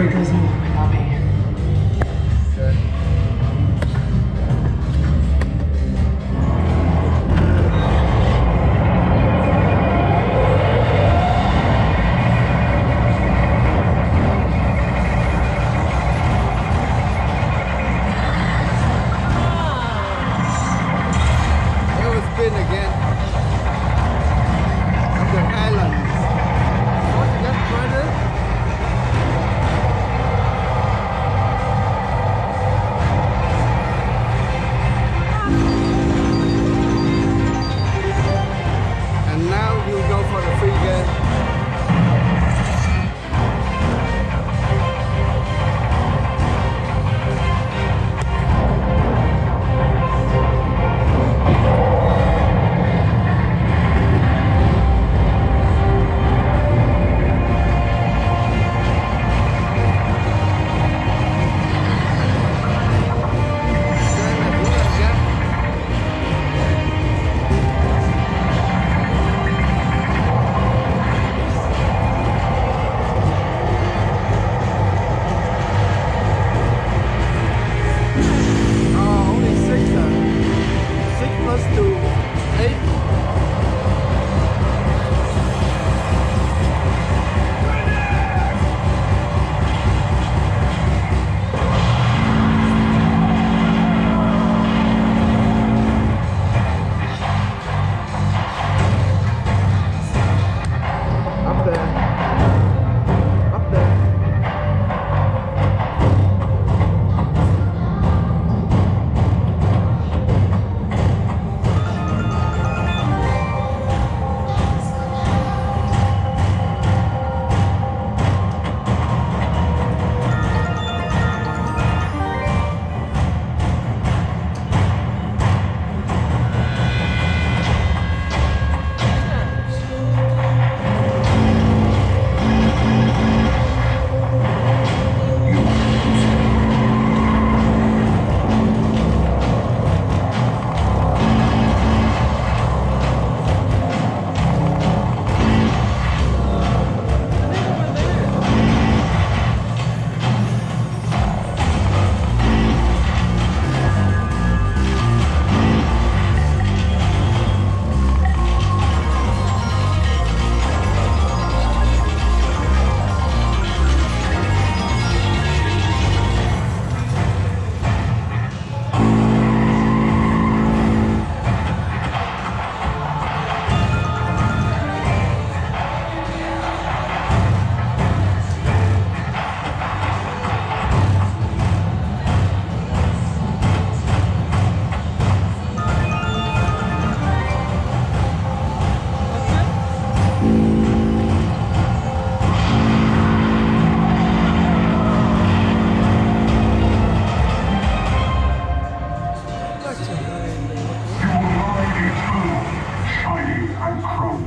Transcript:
Draco's in my lobby. Okay. It was spin again. On the island. What's that, brother? And now we'll go for the free game. Oh, only 6 6 plus 2, 8. Up there. Up there. Your light is true, shining and chrome.